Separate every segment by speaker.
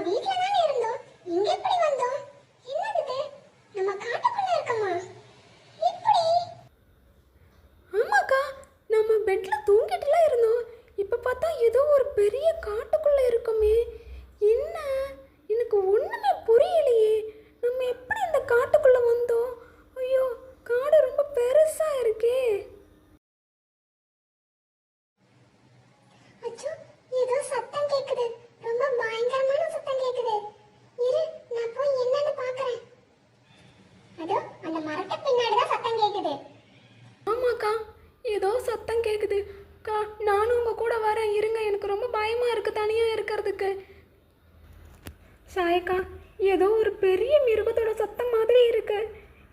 Speaker 1: வீட்ல தானே இருந்தோம். இங்க எப்படி வந்தோம்? என்னது இது? நம்ம காட்டுக்குள்ள இருக்கோமா? எப்படி?
Speaker 2: ஆமாக்கா, நம்ம பெட்ல தூங்கிட்டுலாம் இருந்தோம். இப்போ பார்த்தா ஏதோ ஒரு பெரிய காட்டுக்குள்ள இருக்கோமே. என்ன? எனக்கு ஒண்ணுமே புரியலையே. நம்ம எப்படி இந்த காட்டுக்குள்ள வந்தோம்? ஐயோ, காடு ரொம்ப பெருசா இருக்கே.
Speaker 1: அச்சோ, ஏதோ சத்தம் கேக்குது. ரொம்ப பயங்கரமான சத்தம் கேக்குது. இரு, நான் போய் என்னன்னு பார்க்கறேன். அதோ அந்த மரத்து பின்னாடி தான் சத்தம் கேக்குது.
Speaker 2: ஆமாக்கா, ஏதோ சத்தம் கேக்குது. அக்கா, நானும் உங்க கூட வரேன். இருங்க, எனக்கு ரொம்ப பயமா இருக்கு தனியா இருக்கிறதுக்கு. சாயக்கா, ஏதோ ஒரு பெரிய மிருகத்தோட சத்தம் மாதிரி இருக்கு.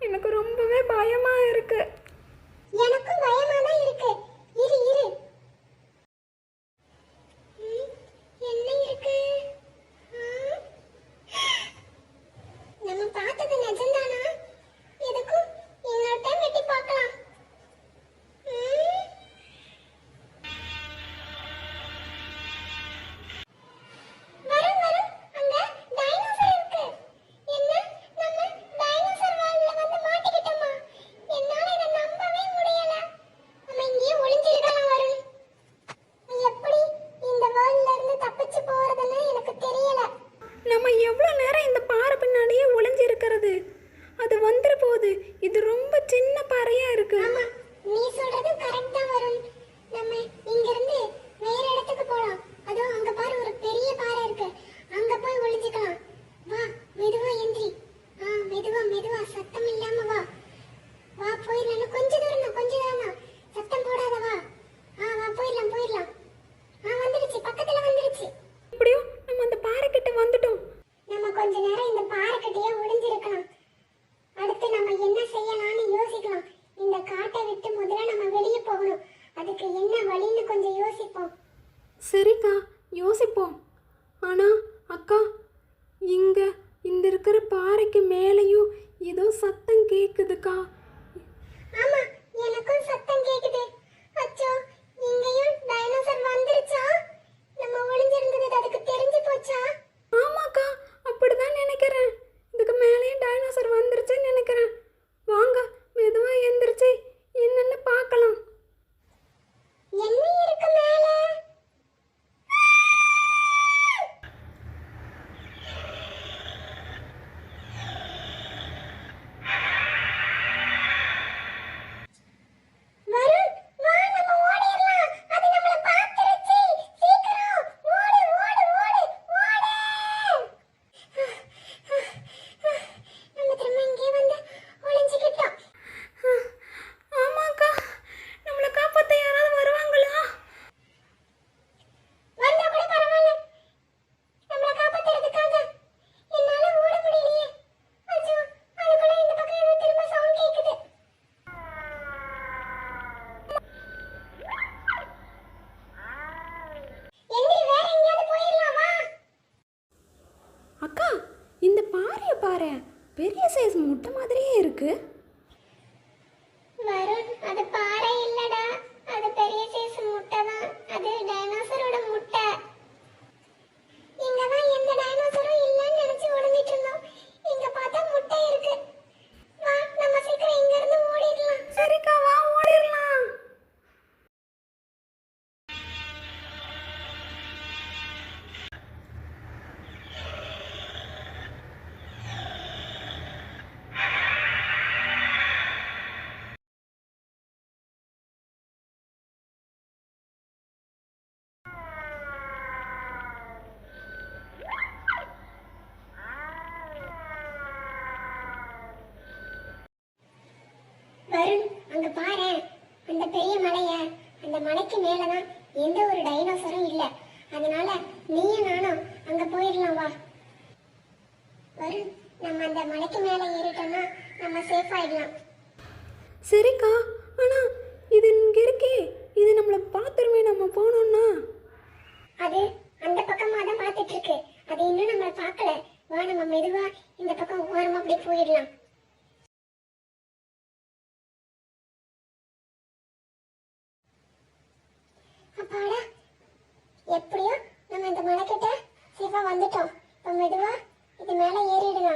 Speaker 2: எனக்கு ரொம்பவே பயமா இருக்கு.
Speaker 1: எனக்கும் பயமா தான் இருக்கு. இரு இரு. என்ன இருக்கு? ம், நம்ம பார்த்தது நிஜம்தானா? எதுக்கும் இன்னொரு டைம் எட்டி பார்க்கலாம். ம், வரும் வரும். அங்க டைனோசர் இருக்கு. என்ன? நம்ம டைனோசர் வால்ல வந்து மாட்டிக்கிட்டோமா? என்னால இதை நம்பவே முடியல. நம்ம இங்கேயே ஒளிஞ்சிருக்கலாம் வரும். எப்படி இந்த வேர்ல்ட்ல இருந்து தப்பிச்சு போறதுன்னு எனக்கு தெரியல.
Speaker 2: நம்ம எவ்வளோ நேரம் இந்த பாறை பின்னாடியே ஒளிஞ்சிருக்கிறது? அது வந்துட போகுது. இது ரொம்ப சின்ன பாறையா இருக்கு.
Speaker 1: ஆமா, நீ சொல்றது கரெக்ட் தான் வரும். நம்ம இங்க இருந்து வேற இடத்துக்கு போலாம். அதோ அங்க பாரு, ஒரு பெரிய பாறை இருக்கு. அங்க போய் ஒளிஞ்சுக்கலாம். வா, மெதுவா எந்திரி. மெதுவா மெதுவா, சத்தம் இல்லாம வா. வா போயிடலாம். கொஞ்ச தூரம் தான், கொஞ்ச தூரம் தான். சத்தம் போடாத வா. வா போயிடலாம் போயிடலாம். வந்துருச்சு, பக்கத்துல வந்துருச்சு.
Speaker 2: எப்படியோ நம்ம அந்த பாறை கிட்ட வந்துட்டோம்.
Speaker 1: நம்ம கொஞ்ச நேரம் இந்த பாறைக்கிட்டயே ஒளிஞ்சிருக்கலாம். அடுத்து நம்ம என்ன செய்யலாம்னு யோசிக்கலாம். இந்த காட்டை விட்டு முதல்ல நம்ம வெளியே போகணும். அதுக்கு என்ன வழின்னு கொஞ்சம் யோசிப்போம்.
Speaker 2: சரிக்கா, யோசிப்போம். ஆனா அக்கா, இங்க இந்த இருக்கிற பாறைக்கு மேலேயும் ஏதோ சத்தம் கேக்குதுக்கா.
Speaker 1: ஆமா, எனக்கும் சத்தம் கேக்குது. அச்சோ, இங்கேயும் டைனோசர் வந்துருச்சா? நம்ம ஒளிஞ்சிருந்தது அதுக்கு தெரிஞ்சு போச்சா?
Speaker 2: ஆமாக்கா, அப்படிதான் நினைக்கிறேன். இதுக்கு மேலேயும் டைனோசர் வந்துருச்சுன்னு நினைக்கிறேன். வாங்க, மெதுவா எந்திரிச்சு என்னன்னு பார்க்கலாம்.
Speaker 1: என்ன இருக்கு மேல? வருண், வா நம்ம ஓடிரலாம். அது நம்மள பாத்துருச்சு. சீக்கிரம் ஓடு ஓடு ஓடு ஓடு. நம்ம திரும்ப இங்கே வந்து ஒளிஞ்சுக்கிட்டோம்.
Speaker 2: ஆமாக்கா, நம்மளை காப்பாத்த யாராவது வருவாங்களா?
Speaker 1: வந்தா கூட பரவாயில்ல. நம்மள காப்பாத்துறதுக்காக என்னால ஓட முடியலையே. அச்சோ, அதுக்குள்ள இந்த பக்கம் ஏதோ திரும்ப சவுண்ட் கேக்குது. எந்திரி, வேற எங்கேயாவது போயிடலாம் வா.
Speaker 2: அக்கா, இந்த பாறையை பாரு, பெரிய சைஸ் முட்டை மாதிரியே இருக்கு.
Speaker 1: வருண், அது பாறை இல்லடா. அது பெரிய சைஸ் முட்டை தான். அது டைனோசரோட முட்டை. இங்க தான் எந்த டைனோசரும் இல்லைன்னு நினைச்சு ஒளிஞ்சிட்டு இருந்தோம். இங்க பார்த்தா முட்டை இருக்கு. வா, நம்ம சீக்கிரம் இங்க இருந்து ஓடிடலாம்.
Speaker 2: சரிக்கா, வா ஓடிடலாம்.
Speaker 1: வருண், அங்க பாரு, அந்த பெரிய மலைய. அந்த மலைக்கு மேலதான் எந்த ஒரு டைனோசரும் இல்ல. அதனால நீயும் நானும் அங்க போயிடலாம் வா. வருண், நம்ம அந்த மலைக்கு மேல ஏறிட்டோம்னா நம்ம சேஃப் ஆயிடலாம்.
Speaker 2: சரிக்கா, ஆனா இது இங்க இருக்கே, இது நம்மளை பார்த்துருமே நம்ம போனோம்னா.
Speaker 1: அது அந்த பக்கமா தான் பார்த்துட்டு இருக்கு. அது இன்னும் நம்மள பார்க்கல. வா, நம்ம மெதுவா இந்த பக்கம் ஓரமா அப்படியே போயிடலாம். அப்பாடா, எப்படியோ நம்ம இந்த மலைக்கிட்ட சேஃபா வந்துட்டோம். இப்போ மெதுவா இது மேல ஏறிடுங்க.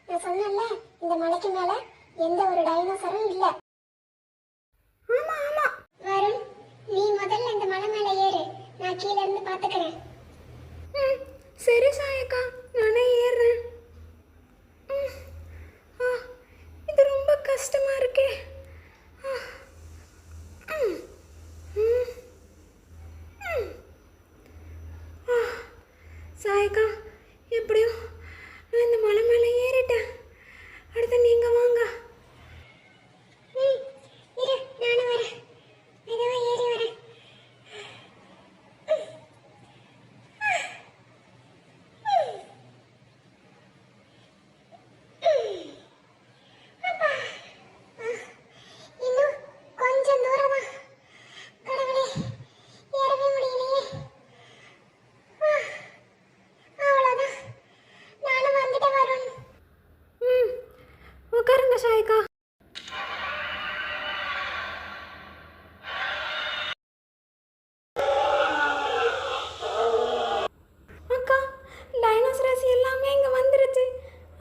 Speaker 1: நான் சொன்னேன்ல இந்த மலைக்கு மேல எந்த ஒரு டைனோசரும் இல்ல.
Speaker 2: ஆமா ஆமா.
Speaker 1: வருண், நீ முதல்ல இந்த மலை மேல ஏறு, நான் கீழ இருந்து பாத்துக்கிறேன்.
Speaker 2: ம் சரி சாயக்கா, நானே ஏறுறேன். ஆ, இது ரொம்ப கஷ்டமா இருக்கே. ஆ, ம், ம், ம். ஆ, சாயக்கா, எப்படியோ நான் இந்த மலை மேலே ஏறிட்டேன். அடுத்து நீங்க வாங்க.
Speaker 1: இரு, நானும் வரேன். மெதுவா ஏறி வரேன். இன்னும் கொஞ்சம் தூரம் தான். கடவுளே, ஏறவே முடியலையே. அவ்வளோதான், நானும் வந்துட்டேன் வருண்.
Speaker 2: ம் உட்காருங்க சாயக்கா. அக்கா, டைனோசரஸ் எல்லாமே இங்கே வந்துருச்சு.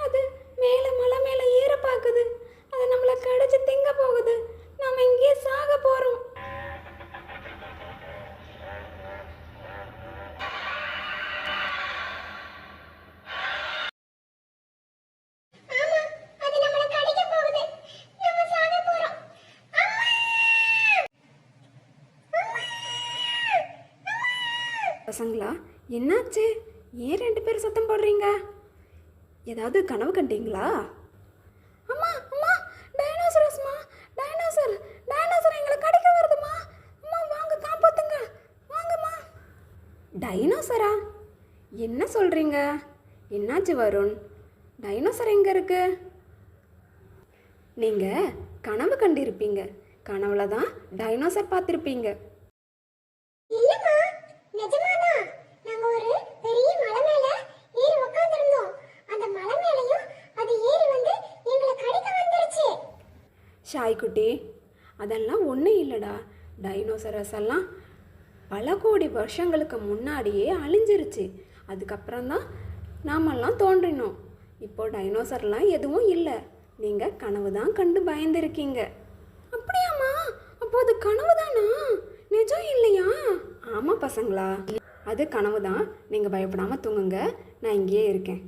Speaker 2: அது மேலே மலை மேலே ஏற பார்க்குது. அது நம்மளை கடிச்சு திங்க போகுது. நம்ம இங்கேயே சாக போகிறோம்.
Speaker 1: ஆமா, அது நம்மள கடிக்க போகுது. நம்ம சாக போறோம்.
Speaker 2: பசங்களா, என்னாச்சு? ஏன் 2 பேரும் சத்தம் போடுறீங்க? ஏதாவது கனவு கண்டீங்களா? அம்மா அம்மா, டைனோசரஸ்மா, டைனோசர் டைனோசர் எங்களை கடிக்க வருதுமா. அம்மா வாங்க, காப்பாத்துங்க, வாங்கம்மா. டைனோசரா? என்ன சொல்கிறீங்க? என்னாச்சு வருண்? டைனோசர் எங்கே இருக்கு? நீங்கள் கனவு கண்டிருப்பீங்க. கனவுல தான் டைனோசர் பார்த்துருப்பீங்க.
Speaker 1: இல்லம்மா, நிஜமாதான். நாங்க ஒரு பெரிய மலை மேல ஏறி உட்கார்ந்திருந்தோம். அந்த மலை மேலயும் அது ஏறி வந்து எங்களை கடிக்க வந்துருச்சு.
Speaker 2: ஷாய்குட்டி, அதெல்லாம் ஒன்றும் இல்லைடா. டைனோசரஸ் எல்லாம் பல கோடி வருஷங்களுக்கு முன்னாடியே அழிஞ்சிருச்சு. அதுக்கப்புறம் தான் நாமெல்லாம் தோன்றினோம். இப்போ டைனோசர்லாம் எதுவும் இல்லை. நீங்கள் கனவு தான் கண்டு பயந்துருக்கீங்க. அப்படியாம்மா? அப்போ அது கனவு தானா, நிஜம் இல்லையா? ஆமாம் பசங்களா, அது கனவு தான். நீங்கள் பயப்படாமல் தூங்குங்க, நான் இங்கேயே இருக்கேன்.